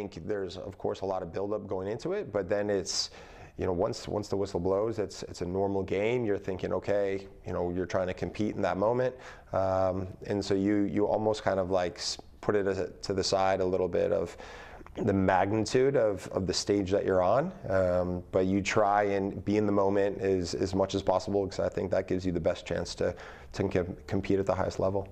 think there's, of course, a lot of buildup going into it, but then it's, once the whistle blows, it's a normal game. You're thinking, okay, you're trying to compete in that moment, and so you almost kind of like put it to the side a little bit of the magnitude of the stage that you're on, but you try and be in the moment as much as possible, because I think that gives you the best chance to compete at the highest level.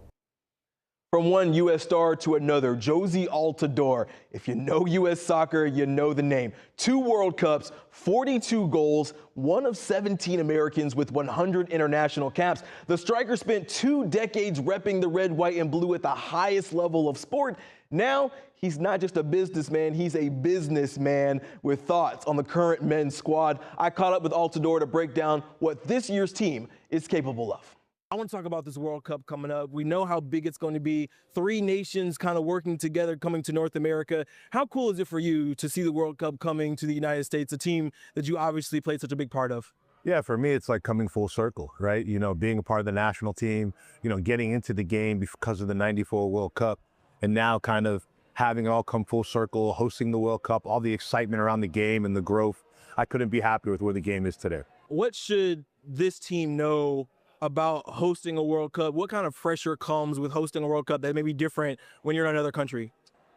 From one U.S. star to another, Jozy Altidore. If you know U.S. soccer, you know the name. 2 World Cups, 42 goals, one of 17 Americans with 100 international caps. The striker spent 2 decades repping the red, white, and blue at the highest level of sport. Now, he's not just a businessman, he's a businessman with thoughts on the current men's squad. I caught up with Altidore to break down what this year's team is capable of. I want to talk about this World Cup coming up. We know how big it's going to be. 3 nations kind of working together, coming to North America. How cool is it for you to see the World Cup coming to the United States, a team that you obviously played such a big part of? Yeah, for me, it's like coming full circle, right? Being a part of the national team, getting into the game because of the '94 World Cup, and now kind of having it all come full circle, hosting the World Cup, all the excitement around the game and the growth. I couldn't be happier with where the game is today. What should this team know about hosting a World Cup? What kind of pressure comes with hosting a World Cup that may be different when you're in another country?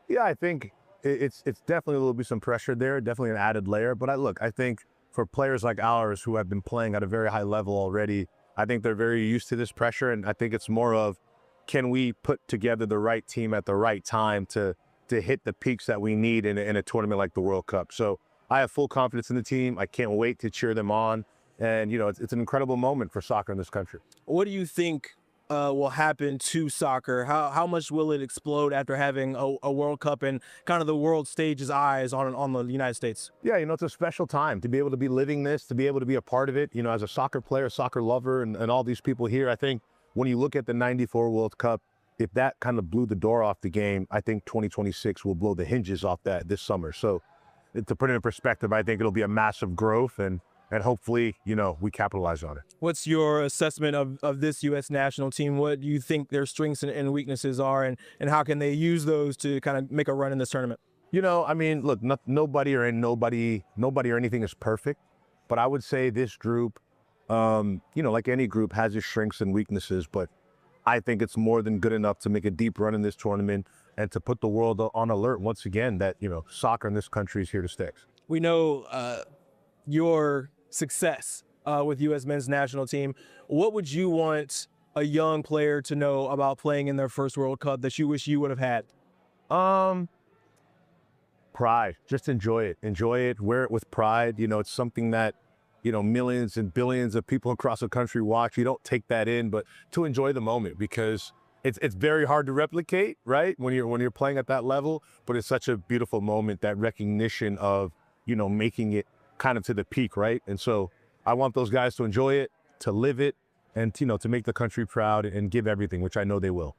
Yeah, I think it's definitely a little bit some pressure there, definitely an added layer. But I think for players like ours who have been playing at a very high level already, I think they're very used to this pressure. And I think it's more of, can we put together the right team at the right time to hit the peaks that we need in a tournament like the World Cup? So I have full confidence in the team. I can't wait to cheer them on. And, it's an incredible moment for soccer in this country. What do you think will happen to soccer? How much will it explode after having a World Cup and kind of the world stage's eyes on the United States? Yeah, it's a special time to be able to be living this, to be able to be a part of it, as a soccer player, soccer lover, and all these people here. I think when you look at the '94 World Cup, if that kind of blew the door off the game, I think 2026 will blow the hinges off that this summer. So to put it in perspective, I think it'll be a massive growth, and hopefully, we capitalize on it. What's your assessment of this U.S. national team? What do you think their strengths and weaknesses are, and how can they use those to kind of make a run in this tournament? Look, nobody or anything is perfect, but I would say this group, like any group, has its strengths and weaknesses, but I think it's more than good enough to make a deep run in this tournament and to put the world on alert once again that, soccer in this country is here to stay. We know your success with U.S. men's national team. What would you want a young player to know about playing in their first World Cup that you wish you would have had? Pride. Just enjoy it, wear it with pride. It's something that, millions and billions of people across the country watch. You don't take that in, but to enjoy the moment, because it's very hard to replicate, right? When you're playing at that level, but it's such a beautiful moment, that recognition of, making it kind of to the peak, right? And so I want those guys to enjoy it, to live it, and to make the country proud and give everything, which I know they will.